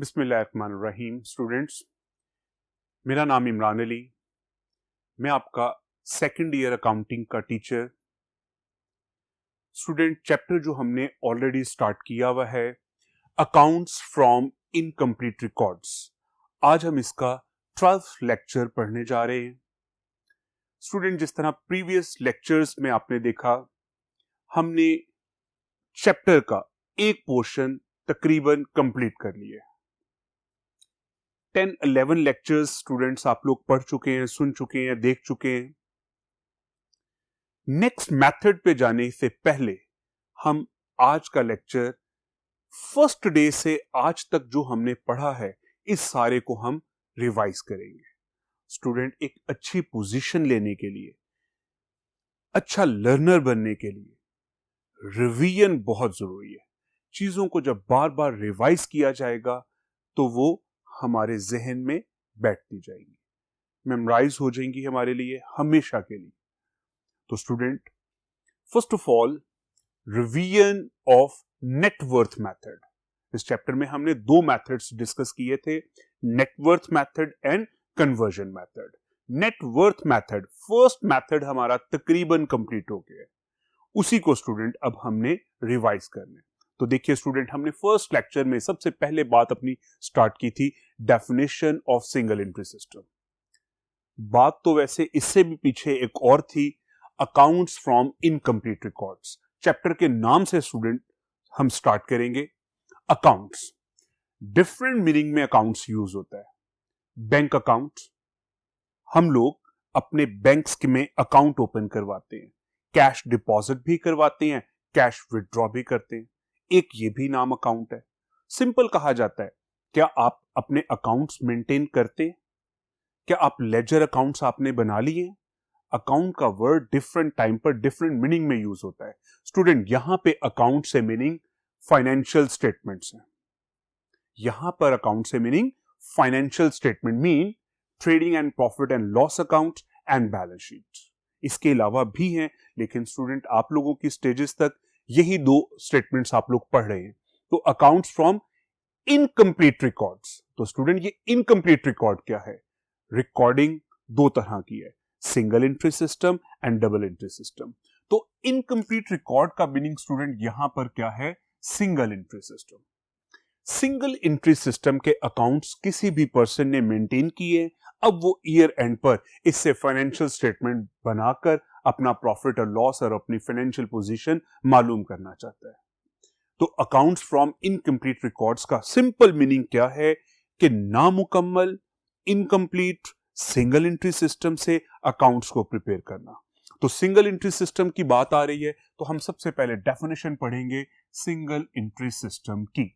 बिस्मिल्लाहिर्रहमानिर्रहीम। स्टूडेंट्स, मेरा नाम इमरान अली। मैं आपका सेकंड ईयर अकाउंटिंग का टीचर। स्टूडेंट, चैप्टर जो हमने ऑलरेडी स्टार्ट किया हुआ है, अकाउंट्स फ्रॉम इनकम्प्लीट रिकॉर्ड्स। आज हम इसका 12th लेक्चर पढ़ने जा रहे हैं। स्टूडेंट, जिस तरह प्रीवियस लेक्चर्स में आपने देखा, हमने चैप्टर का एक पोर्शन तकरीबन कंप्लीट कर लिया। 10-11 लेक्चर्स स्टूडेंट्स आप लोग पढ़ चुके हैं, सुन चुके हैं, देख चुके हैं। नेक्स्ट मेथड पे जाने से पहले हम आज का लेक्चर फर्स्ट डे से आज तक जो हमने पढ़ा है, इस सारे को हम रिवाइज करेंगे। स्टूडेंट, एक अच्छी पोजीशन लेने के लिए, अच्छा लर्नर बनने के लिए रिवीजन बहुत जरूरी है। चीजों को जब बार बार रिवाइज किया जाएगा तो वो हमारे जहन में बैठती जाएंगी, मेमोराइज हो जाएंगी हमारे लिए हमेशा के लिए। तो student, first of all, revision of net worth method. इस चैप्टर में हमने दो मेथड्स डिस्कस किए थे, net worth method and conversion method. Net worth method, first method हमारा तकरीबन कंप्लीट हो गया है, उसी को स्टूडेंट अब हमने रिवाइज करना है। तो देखिए स्टूडेंट, हमने फर्स्ट लेक्चर में सबसे पहले बात अपनी स्टार्ट की थी definition of single entry system. बात तो वैसे इससे भी पीछे एक और थी, accounts from incomplete records. Chapter के नाम से स्टूडेंट हम स्टार्ट करेंगे। अकाउंट्स, डिफरेंट मीनिंग में अकाउंट्स यूज होता है। बैंक अकाउंट, हम लोग अपने बैंक्स में अकाउंट ओपन करवाते हैं, कैश डिपॉजिट भी करवाते हैं, कैश विड्रॉ भी करते हैं। एक ये भी नाम अकाउंट है। सिंपल कहा जाता है, क्या आप अपने अकाउंट्स मेंटेन करते हैं? क्या आप लेजर अकाउंट्स आपने बना लिए? अकाउंट का वर्ड डिफरेंट टाइम पर डिफरेंट मीनिंग में यूज होता है। स्टूडेंट, यहां पे अकाउंट से मीनिंग फाइनेंशियल स्टेटमेंट्स है। यहां पर अकाउंट से meaning financial statement mean trading and profit and loss account and balance sheet. इसके अलावा भी हैं, लेकिन स्टूडेंट आप लोगों की स्टेजेस तक यही दो स्टेटमेंट्स आप लोग पढ़ रहे हैं। तो अकाउंट्स फ्रॉम इनकम्प्लीट रिकॉर्ड्स। तो स्टूडेंट, ये इनकम्प्लीट रिकॉर्ड क्या है? रिकॉर्डिंग दो तरह की है, single entry system and double entry system. तो इनकम्प्लीट रिकॉर्ड का मीनिंग स्टूडेंट यहां पर क्या है? Single entry system. Single entry system के अकाउंट्स किसी भी पर्सन ने मेंटेन किए, अब वो ईयर एंड पर इससे फाइनेंशियल स्टेटमेंट बनाकर अपना प्रॉफिट और लॉस और अपनी फाइनेंशियल पोजीशन मालूम करना चाहता है। तो अकाउंट्स फ्रॉम इनकम्प्लीट रिकॉर्ड्स का सिंपल मीनिंग क्या है कि नामुकम्मल, इनकम्प्लीट सिंगल एंट्री सिस्टम से अकाउंट्स को प्रिपेयर करना। तो सिंगल एंट्री सिस्टम की बात आ रही है तो हम सबसे पहले डेफिनेशन पढ़ेंगे सिंगल एंट्री सिस्टम की।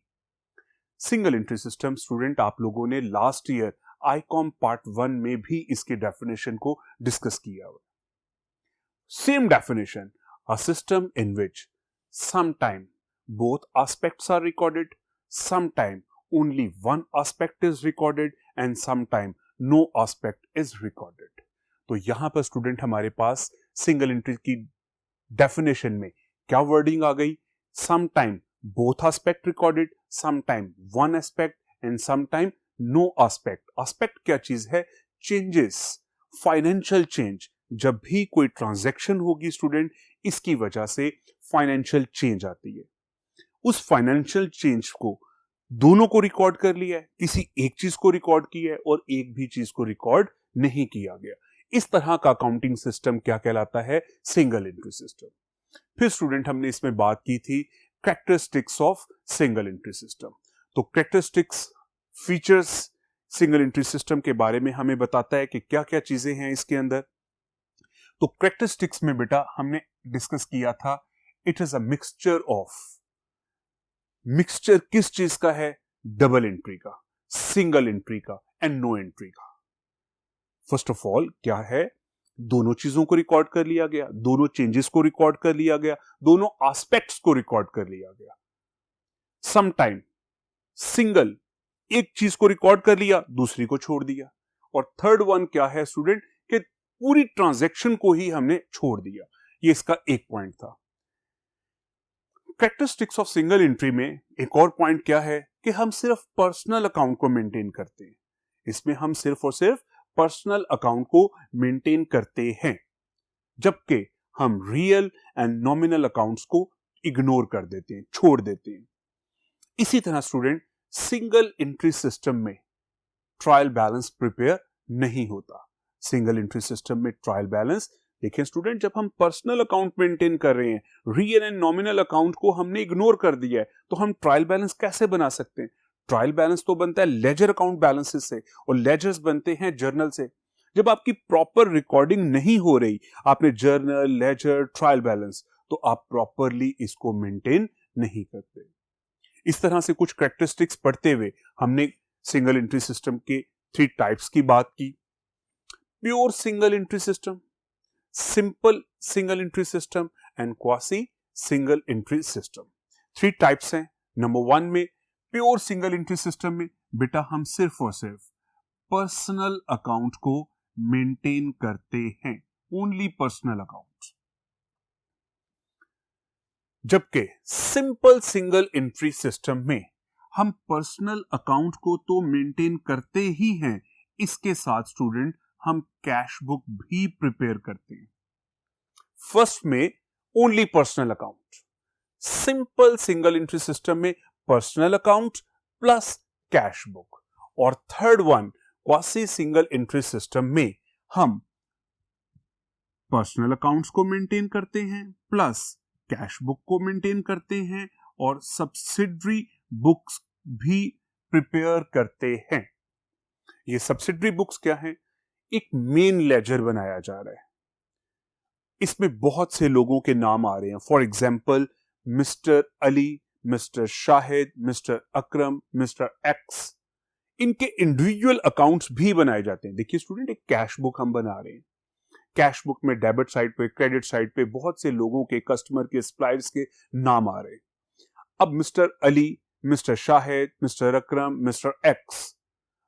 सिंगल एंट्री सिस्टम स्टूडेंट आप लोगों ने लास्ट ईयर आईकॉम पार्ट 1 में भी इसके डेफिनेशन को डिस्कस किया हुआ। Same definition, a system in which sometime both aspects are recorded, sometime only one aspect is recorded and sometime no aspect is recorded। तो यहां पर स्टूडेंट हमारे पास सिंगल एंट्री की डेफिनेशन में क्या वर्डिंग आ गई? sometime both aspect recorded, sometime one aspect and sometime no aspect। aspect क्या चीज है? Changes, financial change. जब भी कोई ट्रांजैक्शन होगी स्टूडेंट, इसकी वजह से फाइनेंशियल चेंज आती है। उस फाइनेंशियल चेंज को दोनों को रिकॉर्ड कर लिया है, किसी एक चीज को रिकॉर्ड किया है और एक भी चीज को रिकॉर्ड नहीं किया गया। इस तरह का अकाउंटिंग सिस्टम क्या कहलाता है? Single entry system. फिर स्टूडेंट हमने इसमें बात की थी characteristics of single entry system. तो characteristics, features single entry system के बारे में हमें बताता है कि क्या क्या चीजें हैं इसके अंदर। तो कैरेक्टरिस्टिक्स में बेटा हमने डिस्कस किया था, it is a mixture of. Mixture किस चीज का है? डबल एंट्री का, सिंगल एंट्री का एंड नो एंट्री का। फर्स्ट ऑफ ऑल क्या है? दोनों चीजों को रिकॉर्ड कर लिया गया, दोनों चेंजेस को रिकॉर्ड कर लिया गया, दोनों एस्पेक्ट्स को रिकॉर्ड कर लिया गया। समटाइम सिंगल, एक चीज को रिकॉर्ड कर लिया, दूसरी को छोड़ दिया। और थर्ड वन क्या है स्टूडेंट? कि पूरी ट्रांजैक्शन को ही हमने छोड़ दिया। ये इसका एक पॉइंट था। कैरेक्टरिस्टिक्स ऑफ सिंगल एंट्री में एक और पॉइंट क्या है कि हम सिर्फ पर्सनल अकाउंट को मेंटेन करते हैं। इसमें हम सिर्फ और सिर्फ पर्सनल अकाउंट को मेंटेन करते हैं, जबकि हम रियल एंड नॉमिनल अकाउंट्स को इग्नोर कर देते हैं, छोड़ देते हैं। इसी तरह स्टूडेंट, सिंगल एंट्री सिस्टम में ट्रायल बैलेंस प्रिपेयर नहीं होता। सिंगल एंट्री सिस्टम में ट्रायल बैलेंस, देखिए स्टूडेंट, जब हम पर्सनल अकाउंट मेंटेन कर रहे हैं, रियल एंड नॉमिनल अकाउंट को हमने इग्नोर कर दिया है, तो हम ट्रायल बैलेंस कैसे बना सकते हैं? ट्रायल बैलेंस तो बनता है लेजर अकाउंट बैलेंसेस से, और लेजर्स बनते हैं जर्नल से। जब आपकी प्रॉपर रिकॉर्डिंग नहीं हो रही, आपने जर्नल, लेजर, ट्रायल बैलेंस, तो आप प्रॉपरली इसको मेंटेन नहीं करते। इस तरह से कुछ कैरेक्टरिस्टिक्स पढ़ते हुए हमने सिंगल एंट्री सिस्टम के 3 टाइप्स की बात की। Pure single entry system, simple single entry system and quasi single entry system. 3 types हैं। नंबर 1 में प्योर सिंगल एंट्री सिस्टम में बेटा हम सिर्फ और सिर्फ पर्सनल अकाउंट को मेंटेन करते हैं, ओनली पर्सनल अकाउंट। जबकि सिंपल सिंगल एंट्री सिस्टम में हम पर्सनल अकाउंट को तो मेंटेन करते ही हैं, इसके साथ स्टूडेंट हम कैश बुक भी प्रिपेयर करते हैं। फर्स्ट में only personal account, simple single entry system में personal account plus cash book, और third one quasi single entry system में हम पर्सनल अकाउंट्स को मेंटेन करते हैं प्लस कैश बुक को मेंटेन करते हैं और सब्सिडरी बुक्स भी प्रिपेयर करते हैं। ये सब्सिडरी बुक्स क्या है? एक मेन लेजर बनाया जा रहा है, इसमें बहुत से लोगों के नाम आ रहे हैं। For example mister Ali, mister Shahid, mister Akram, mister x, इनके इंडिविजुअल अकाउंट्स भी बनाए जाते हैं। देखिए स्टूडेंट, एक कैश बुक हम बना रहे हैं, कैश बुक में डेबिट साइड पे, क्रेडिट साइड पे बहुत से लोगों के, कस्टमर के, सप्लायर्स के नाम आ रहे हैं। अब mister Ali, mister Shahid, mister Akram, mister X,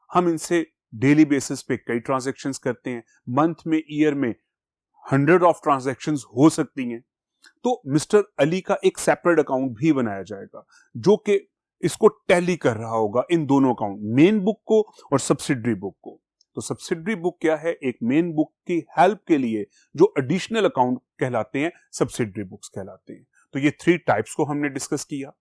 हम इनसे डेली बेसिस पे कई ट्रांजैक्शंस करते हैं, मंथ में, ईयर में 100 ऑफ ट्रांजैक्शंस हो सकती हैं। तो मिस्टर अली का एक सेपरेट अकाउंट भी बनाया जाएगा जो कि इसको टैली कर रहा होगा इन दोनों अकाउंट, मेन बुक को और सब्सिडरी बुक को। तो सब्सिडरी बुक क्या है? एक मेन बुक की हेल्प के लिए जो एडिशनल अकाउंट कहलाते हैं, सब्सिडरी बुक्स कहलाते हैं। तो ये 3 टाइप्स को हमने डिस्कस किया।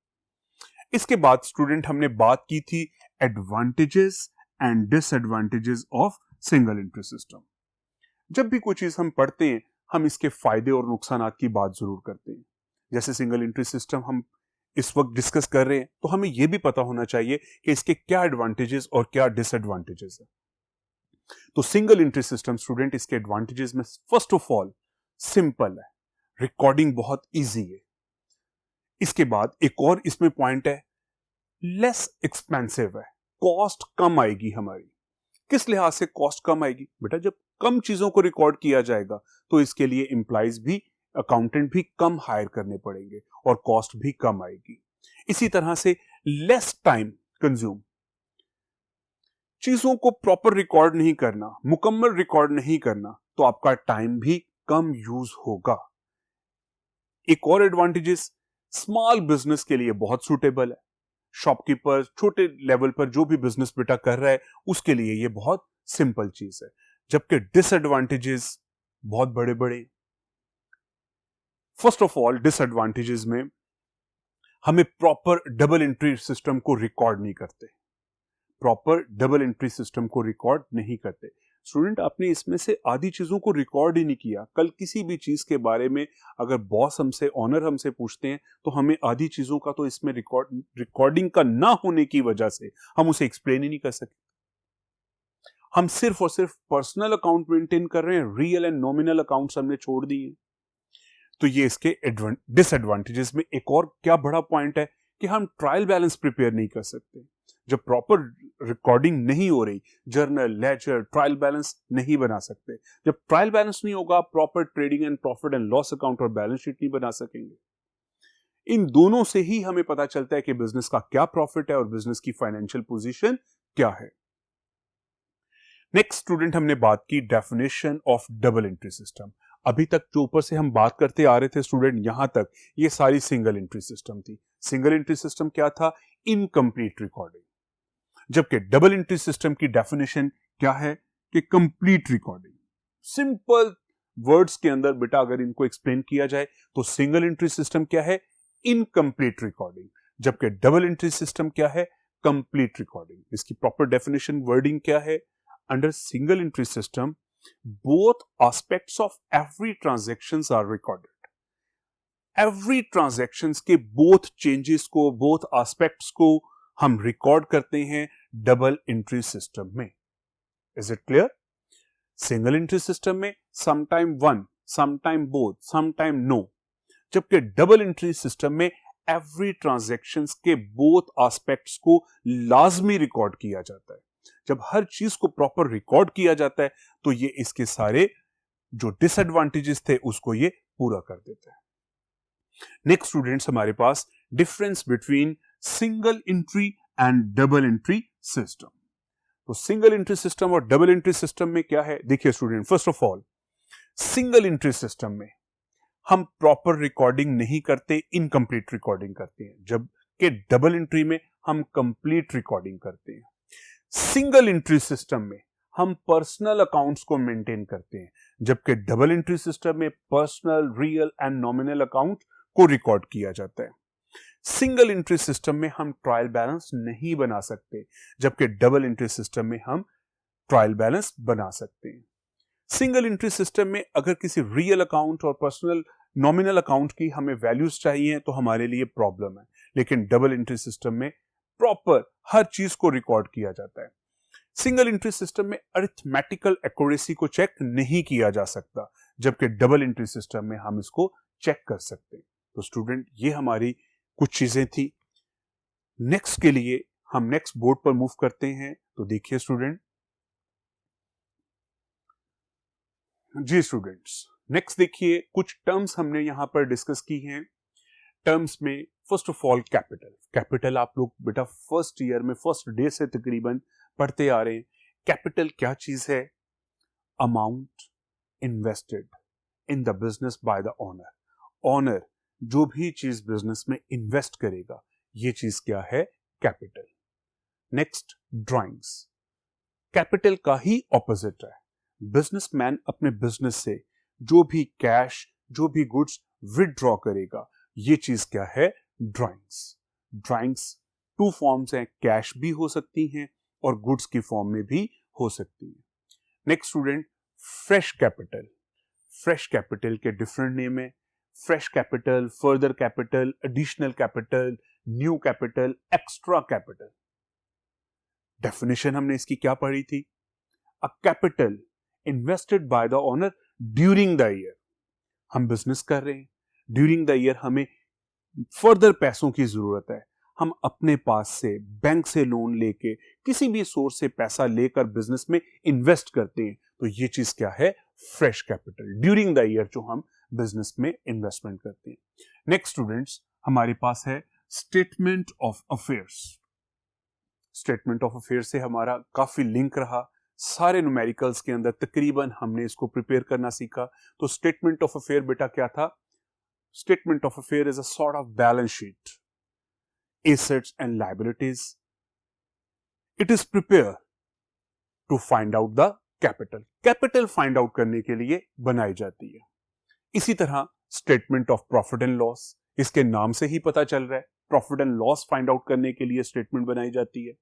इसके बाद स्टूडेंट हमने बात की थी advantages and disadvantages of single entry system. जब भी कोई चीज हम पढ़ते हैं, हम इसके फायदे और नुकसान की बात जरूर करते हैं। जैसे सिंगल एंट्री सिस्टम हम इस वक्त डिस्कस कर रहे हैं, तो हमें यह भी पता होना चाहिए कि इसके क्या एडवांटेजेस और क्या डिसएडवांटेजेस है। तो सिंगल एंट्री सिस्टम स्टूडेंट, इसके एडवांटेजेस में फर्स्ट ऑफ ऑल सिंपल है, रिकॉर्डिंग बहुत इजी है। इसके बाद एक और इसमें पॉइंट है, लेस एक्सपेंसिव है, कॉस्ट कम आएगी हमारी। किस लिहाज से कॉस्ट कम आएगी? बेटा जब कम चीजों को रिकॉर्ड किया जाएगा तो इसके लिए एम्प्लॉइज भी, अकाउंटेंट भी कम हायर करने पड़ेंगे और कॉस्ट भी कम आएगी। इसी तरह से लेस टाइम कंज्यूम, चीजों को प्रॉपर रिकॉर्ड नहीं करना, मुकम्मल रिकॉर्ड नहीं करना, तो आपका टाइम भी कम यूज होगा। एक और एडवांटेजेस स्मॉल बिजनेस के लिए बहुत सूटेबल है। शॉपकीपर, छोटे लेवल पर जो भी बिजनेस बेटा कर रहा है, उसके लिए ये बहुत सिंपल चीज है। जबकि डिसएडवांटेजेस बहुत बड़े बड़े। फर्स्ट ऑफ ऑल डिसएडवांटेजेस में हमें प्रॉपर डबल एंट्री सिस्टम को रिकॉर्ड नहीं करते, प्रॉपर डबल एंट्री सिस्टम को रिकॉर्ड नहीं करते। स्टूडेंट, आपने इसमें से आधी चीजों को रिकॉर्ड ही नहीं किया। कल किसी भी चीज के बारे में अगर बॉस हमसे, ऑनर हमसे पूछते हैं, तो हमें आधी चीजों का तो इसमें रिकॉर्डिंग का ना होने की वजह से हम उसे एक्सप्लेन ही नहीं कर सकते। हम सिर्फ और सिर्फ पर्सनल अकाउंट मेंटेन कर रहे हैं, रियल एंड नॉमिनल अकाउंट्स हमने छोड़ दिए। तो ये इसके डिसएडवांटेजेस में एक और क्या बड़ा पॉइंट है कि हम ट्रायल बैलेंस प्रिपेयर नहीं कर सकते। जब प्रॉपर रिकॉर्डिंग नहीं हो रही, जर्नल, लेजर, ट्रायल बैलेंस नहीं बना सकते। जब ट्रायल बैलेंस नहीं होगा, proper trading and profit and loss account और बैलेंस शीट नहीं बना सकेंगे। इन दोनों से ही हमें पता चलता है कि बिजनेस का क्या प्रॉफिट है और बिजनेस की फाइनेंशियल पोजीशन क्या है। नेक्स्ट स्टूडेंट, हमने बात की definition of double entry system. अभी तक जो ऊपर से हम बात करते आ रहे थे स्टूडेंट, यहां तक ये सारी सिंगल एंट्री सिस्टम थी। सिंगल एंट्री सिस्टम क्या था? Incomplete recording. जबकि डबल एंट्री सिस्टम की डेफिनेशन क्या है? कि कंप्लीट रिकॉर्डिंग। सिंपल वर्ड्स के अंदर बेटा अगर इनको एक्सप्लेन किया जाए तो सिंगल एंट्री सिस्टम क्या है? Incomplete recording. जबकि डबल एंट्री सिस्टम क्या है? Complete recording. इसकी प्रॉपर डेफिनेशन वर्डिंग क्या है? Under single entry system both aspects of every transactions are recorded. Every transactions के both changes को, both aspects को हम रिकॉर्ड करते हैं डबल एंट्री सिस्टम में। Is it clear? Single entry system में sometime one, sometime both, sometime no. जबकि double entry system में एवरी ट्रांजैक्शंस के बोथ एस्पेक्ट्स को लाजमी रिकॉर्ड किया जाता है। जब हर चीज को प्रॉपर रिकॉर्ड किया जाता है तो ये इसके सारे जो डिसएडवांटेजेस थे उसको ये पूरा कर देता है। नेक्स्ट स्टूडेंट्स, हमारे पास difference between single entry and double entry system. तो सिंगल एंट्री सिस्टम और डबल एंट्री सिस्टम में क्या है? देखिए student, first of all single entry system में हम प्रॉपर रिकॉर्डिंग नहीं करते, इनकम्प्लीट रिकॉर्डिंग करते हैं, जबकि डबल एंट्री में हम कंप्लीट रिकॉर्डिंग करते हैं। सिंगल एंट्री सिस्टम में हम पर्सनल अकाउंट्स को मेंटेन करते हैं, जबकि डबल एंट्री सिस्टम में personal, real and nominal account को रिकॉर्ड किया जाता है। सिंगल एंट्री सिस्टम में हम ट्रायल बैलेंस नहीं बना सकते, जबकि डबल एंट्री सिस्टम में हम ट्रायल बैलेंस बना सकते हैं। सिंगल एंट्री सिस्टम में अगर किसी रियल अकाउंट और पर्सनल नॉमिनल अकाउंट की हमें वैल्यूज चाहिए तो हमारे लिए प्रॉब्लम है, लेकिन डबल एंट्री सिस्टम में प्रॉपर हर चीज को रिकॉर्ड किया जाता है। सिंगल एंट्री सिस्टम में अरिथमेटिकल एक्यूरेसी को चेक नहीं किया जा सकता, जबकि डबल एंट्री सिस्टम में हम इसको चेक कर सकते हैं। तो स्टूडेंट, ये हमारी कुछ चीजें थी। नेक्स्ट के लिए हम नेक्स्ट बोर्ड पर मूव करते हैं। तो देखिए स्टूडेंट, जी स्टूडेंट्स, नेक्स्ट देखिए कुछ टर्म्स हमने यहां पर डिस्कस की हैं। टर्म्स में first of all capital. Capital आप लोग बेटा फर्स्ट ईयर में फर्स्ट डे से तकरीबन पढ़ते आ रहे हैं। कैपिटल क्या चीज है? Amount invested in the business by the owner. Owner जो भी चीज बिजनेस में इन्वेस्ट करेगा, ये चीज क्या है? कैपिटल। Next drawings. कैपिटल का ही ऑपोजिट है। बिजनेसमैन अपने बिजनेस से जो भी कैश, जो भी गुड्स विदड्रॉ करेगा, ये चीज क्या है? ड्राइंग्स। ड्राइंग्स टू फॉर्म्स हैं, कैश भी हो सकती हैं और गुड्स की फॉर्म में भी हो सकती है। Next student, fresh capital. Fresh capital के डिफरेंट नेम है। Fresh capital, further capital, additional capital, new capital, extra capital. Definition हमने इसकी क्या पढ़ी थी? A capital invested by the owner during the year. हम बिजनेस कर रहे हैं, ड्यूरिंग द ईयर हमें फर्दर पैसों की जरूरत है, हम अपने पास से बैंक से लोन लेके किसी भी सोर्स से पैसा लेकर बिजनेस में इन्वेस्ट करते हैं, तो ये चीज क्या है? Fresh capital. During the year जो हम बिजनेस में इन्वेस्टमेंट करते हैं। नेक्स्ट स्टूडेंट्स, हमारे पास है statement of affairs. Statement of affairs से हमारा काफी लिंक रहा। सारे न्यूमेरिकल्स के अंदर तकरीबन हमने इसको प्रिपेयर करना सीखा। तो स्टेटमेंट ऑफ अफेयर बेटा क्या था? Statement of affair is a sort of balance sheet, assets and liabilities. It is prepared to find out the capital. Capital find out करने के लिए बनाई जाती है। इसी तरह statement of profit and loss, इसके नाम से ही पता चल रहा है profit and loss find out करने के लिए स्टेटमेंट बनाई जाती है।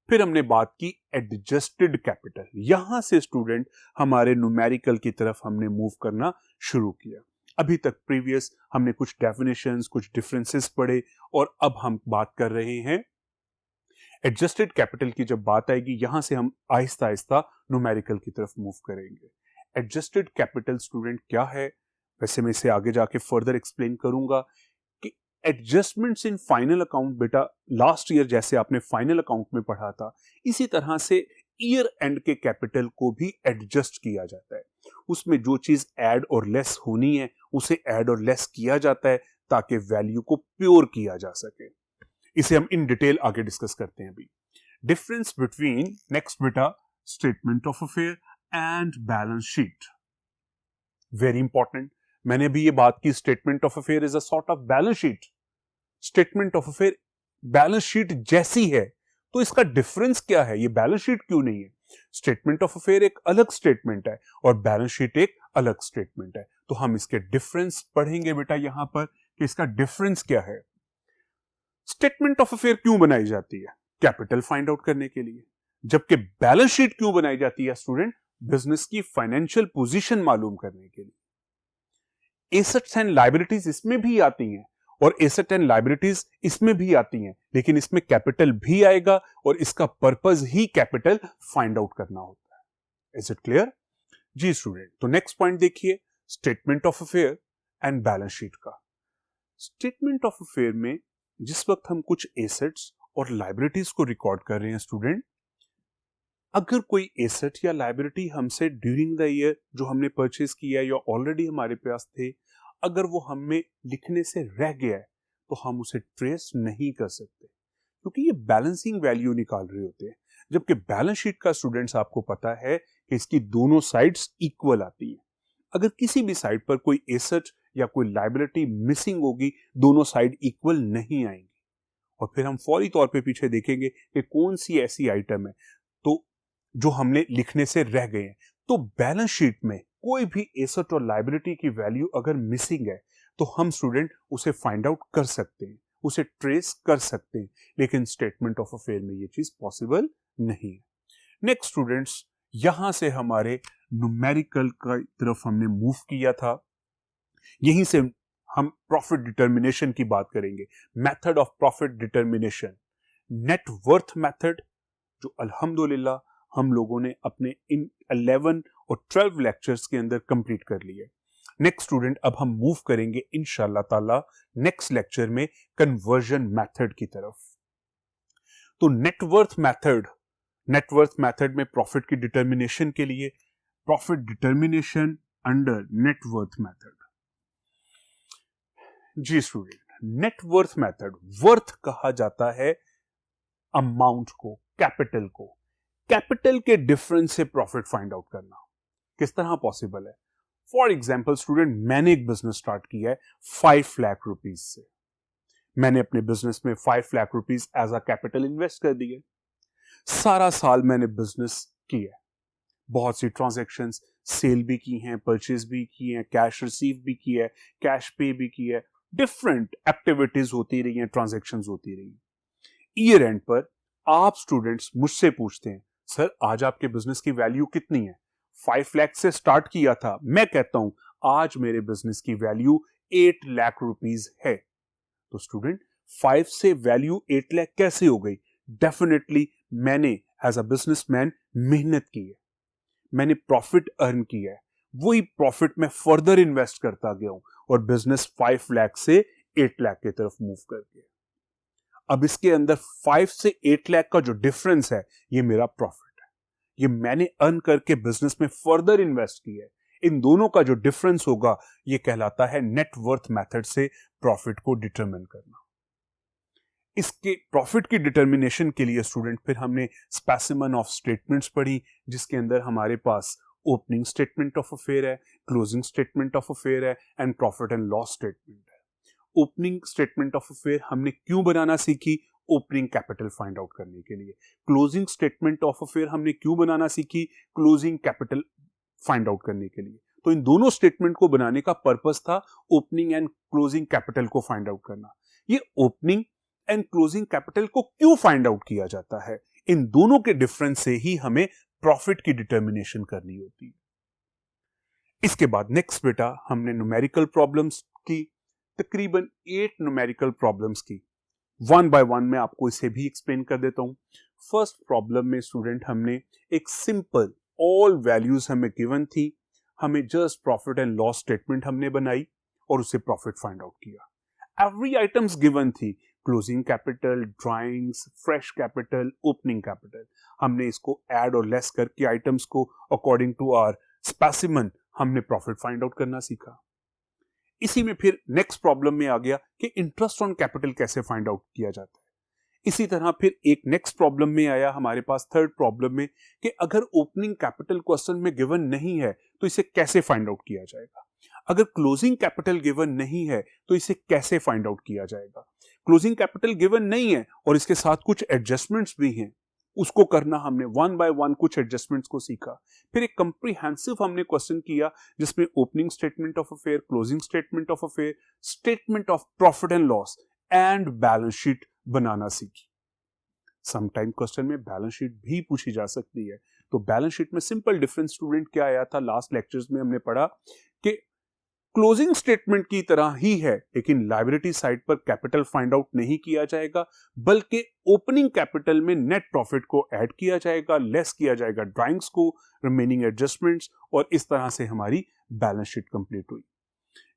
फिर हमने बात की एडजस्टेड कैपिटल। यहां से स्टूडेंट हमारे न्यूमेरिकल की तरफ हमने मूव करना शुरू किया। अभी तक प्रीवियस हमने कुछ डेफिनेशंस, कुछ डिफरेंसेस पढ़े और अब हम बात कर रहे हैं एडजस्टेड कैपिटल की। जब बात आएगी यहां से हम आहिस्ता आहिस्ता न्यूमेरिकल की तरफ मूव करेंगे। एडजस्टेड कैपिटल स्टूडेंट क्या है? वैसे मैं इसे आगे जाके फर्दर एक्सप्लेन करूंगा कि एडजस्टमेंट्स इन फाइनल अकाउंट बेटा लास्ट ईयर जैसे आपने फाइनल अकाउंट में पढ़ा था, इसी तरह से ईयर एंड के कैपिटल को भी एडजस्ट किया जाता है। उसमें जो चीज ऐड और लेस होनी है उसे ऐड और लेस किया जाता है ताकि वैल्यू को प्योर किया जा सके। इसे हम इन डिटेल आगे डिस्कस करते हैं। अभी डिफरेंस बिटवीन नेक्स्ट बेटा statement of affair and balance sheet, very important. मैंने भी ये बात की, statement of affair is a sort of balance sheet. Statement of affair balance sheet जैसी है, तो इसका डिफरेंस क्या है? ये बैलेंस शीट क्यों नहीं है? स्टेटमेंट ऑफ अफेयर एक अलग स्टेटमेंट है और बैलेंस शीट एक अलग स्टेटमेंट है। तो हम इसके डिफरेंस पढ़ेंगे बेटा यहां पर कि इसका डिफरेंस क्या है। स्टेटमेंट ऑफ अफेयर क्यों बनाई जाती है? कैपिटल फाइंड आउट करने के लिए, जबकि बैलेंस शीट क्यों बनाई जाती है स्टूडेंट? बिजनेस की फाइनेंशियल पोजीशन मालूम करने के लिए। एसेट्स एंड लायबिलिटीज इसमें भी आती हैं और एसेट एंड लायबिलिटीज इसमें भी आती हैं, लेकिन इसमें कैपिटल भी आएगा और इसका पर्पस ही कैपिटल फाइंड आउट करना होता है। Is it clear? जी स्टूडेंट, तो नेक्स्ट पॉइंट देखिए, statement of affair and balance sheet का। स्टेटमेंट ऑफ अफेयर में जिस वक्त हम कुछ एसेट्स और लायबिलिटीज को रिकॉर्ड कर रहे हैं स्टूडेंट, अगर कोई एसेट या लायबिलिटी हमसे ड्यूरिंग द ईयर जो हमने परचेज किया या ऑलरेडी हमारे पास थे, अगर वो हमें लिखने से रह गया है तो हम उसे ट्रेस नहीं कर सकते, क्योंकि ये बैलेंसिंग वैल्यू निकाल रहे होते हैं। जबकि बैलेंस शीट का स्टूडेंट्स आपको पता है कि इसकी दोनों साइड्स इक्वल आती हैं। अगर किसी भी साइड पर कोई एसेट या कोई लायबिलिटी मिसिंग होगी, दोनों साइड इक्वल नहीं आएंगी और फिर हम फौरी तौर पे पीछे देखेंगे कि कौन सी ऐसी आइटम है तो जो हमने लिखने से रह गए हैं। तो बैलेंस शीट में कोई भी एसेट और लायबिलिटी की वैल्यू अगर मिसिंग है तो हम स्टूडेंट उसे फाइंड आउट कर सकते हैं, उसे ट्रेस कर सकते हैं, लेकिन स्टेटमेंट ऑफ अफेयर में ये चीज पॉसिबल नहीं है। नेक्स्ट स्टूडेंट्स, यहां से हमारे न्यूमेरिकल की तरफ हमने मूव किया था, यहीं से हम प्रॉफिट डिटर्मिनेशन की बात करेंगे। Method of profit determination, net worth method, जो अल्हम्दुलिल्लाह हम लोगों ने अपने इन 11 और 12 लेक्चर्स के अंदर कंप्लीट कर लिए। नेक्स्ट स्टूडेंट, अब हम मूव करेंगे इंशाल्लाह ताला नेक्स्ट लेक्चर में कन्वर्जन मेथड की तरफ। तो नेटवर्थ मेथड में प्रॉफिट की डिटर्मिनेशन के लिए profit determination under net worth method. जी स्टूडेंट, नेटवर्थ मेथड, वर्थ कहा जाता है अमाउंट को, कैपिटल को। कैपिटल के डिफरेंस से प्रॉफिट फाइंड आउट करना किस तरह पॉसिबल है? फॉर एग्जाम्पल स्टूडेंट, मैंने एक बिजनेस स्टार्ट किया है 5 लाख रुपीज से। मैंने अपने बिजनेस में 5 lakh rupees as a capital invest कर दिए। सारा साल मैंने बिजनेस किया, बहुत सी ट्रांजैक्शंस, सेल भी की हैं, परचेज भी की हैं, कैश रिसीव भी किया है, कैश पे भी किया है, डिफरेंट एक्टिविटीज होती रही हैं, ट्रांजैक्शंस होती रही। ईयर एंड पर आप स्टूडेंट्स मुझसे पूछते हैं, सर आज आपके बिजनेस की वैल्यू कितनी है? 5 लाख से स्टार्ट किया था, मैं कहता हूं आज मेरे बिजनेस की वैल्यू 8 लाख रुपीज है। तो स्टूडेंट, 5 से वैल्यू 8 लाख कैसे हो गई? डेफिनेटली मैंने एज अ बिजनेसमैन मेहनत की है, मैंने प्रॉफिट अर्न किया है, वही प्रॉफिट में फर्दर इन्वेस्ट करता गया हूं और बिजनेस 5 लाख से 8 लाख की तरफ मूव कर गया। अब इसके अंदर 5 से 8 लाख का जो डिफरेंस है, ये मेरा प्रॉफिट है, ये मैंने अर्न करके बिजनेस में फर्दर इन्वेस्ट किया है। इन दोनों का जो डिफरेंस होगा, ये कहलाता है नेट वर्थ मेथड से प्रॉफिट को डिटरमिन करना। इसके प्रॉफिट की डिटर्मिनेशन के लिए स्टूडेंट फिर हमने स्पेसिमन ऑफ स्टेटमेंट्स पढ़ी, जिसके अंदर हमारे पास ओपनिंग स्टेटमेंट ऑफ अफेयर है, क्लोजिंग स्टेटमेंट ऑफ अफेयर है and profit and loss statement है। ओपनिंग स्टेटमेंट ऑफ अफेयर हमने क्यों बनाना सीखी? ओपनिंग कैपिटल फाइंड आउट करने के लिए। क्लोजिंग स्टेटमेंट ऑफ अफेयर हमने क्यों बनाना सीखी? क्लोजिंग कैपिटल फाइंड आउट करने के लिए। तो इन दोनों स्टेटमेंट को बनाने का पर्पस था ओपनिंग एंड क्लोजिंग कैपिटल को फाइंड आउट करना। ये ओपनिंग एंड क्लोजिंग कैपिटल को क्यों फाइंड आउट किया जाता है? इन दोनों के डिफरेंस से ही हमें प्रॉफिट की डिटर्मिनेशन करनी होती है। इसके बाद नेक्स्ट बेटा, हमने न्यूमेरिकल प्रॉब्लम्स की, तकरीबन 8 न्यूमेरिकल प्रॉब्लम्स की। वन बाय वन मैं आपको इसे भी एक्सप्लेन कर देता हूं। फर्स्ट प्रॉब्लम में स्टूडेंट हमने एक सिंपल ऑल वैल्यूज हमें गिवन थी, हमें just profit and loss statement हमने बनाई और उसे प्रॉफिट फाइंड आउट किया। एवरी आइटम्स गिवन थी, closing capital, drawings, fresh capital, opening capital. हमने इसको ऐड और लेस करके आइटम्स को अकॉर्डिंग टू आवर स्पेसिमन हमने प्रॉफिट फाइंड आउट करना सीखा। इसी में फिर नेक्स्ट प्रॉब्लम में आ गया कि इंटरेस्ट ऑन कैपिटल कैसे फाइंड आउट किया जाता है। इसी तरह फिर एक नेक्स्ट प्रॉब्लम में आया हमारे पास, थर्ड प्रॉब्लम में, कि अगर ओपनिंग कैपिटल क्वेश्चन में गिवन नहीं है तो इसे कैसे फाइंड आउट किया जाएगा। अगर क्लोजिंग कैपिटल गिवन नहीं है तो इसे कैसे फाइंड आउट किया जाएगा। क्लोजिंग कैपिटल गिवन नहीं है और इसके साथ कुछ एडजस्टमेंट्स भी हैं, उसको करना हमने वन बाय वन कुछ एडजस्टमेंट्स को सीखा। फिर एक कंप्रीहेंसिव हमने क्वेश्चन किया जिसमें opening statement of affair, closing statement of affair, statement of profit and loss and balance sheet बनाना सीखी। समटाइम क्वेश्चन में बैलेंस शीट भी पूछी जा सकती है। तो बैलेंस शीट में सिंपल डिफरेंस स्टूडेंट क्या आया था, लास्ट लेक्चर्स में हमने पढ़ा कि क्लोजिंग स्टेटमेंट की तरह ही है, लेकिन लायबिलिटी साइड पर कैपिटल फाइंड आउट नहीं किया जाएगा, बल्कि ओपनिंग कैपिटल में नेट प्रॉफिट को ऐड किया जाएगा, लेस किया जाएगा ड्राइंग्स को, रिमेनिंग एडजस्टमेंट्स, और इस तरह से हमारी बैलेंस शीट कंप्लीट हुई।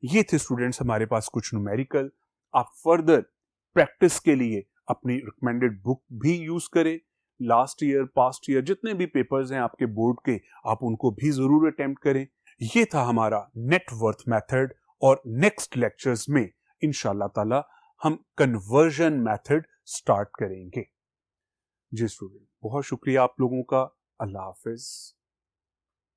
ये थे स्टूडेंट्स हमारे पास कुछ न्यूमेरिकल। आप फर्दर प्रैक्टिस के लिए अपनी रिकमेंडेड बुक भी यूज करें। लास्ट ईयर, पास्ट ईयर जितने भी पेपर्स हैं आपके बोर्ड के, आप उनको भी जरूर अटेम्प्ट करें। ये था हमारा नेट वर्थ मेथड, और नेक्स्ट लेक्चर्स में इंशाल्लाह ताला हम कन्वर्जन मेथड स्टार्ट करेंगे। जी स्टूडेंट, बहुत शुक्रिया आप लोगों का। अल्लाह हाफिज।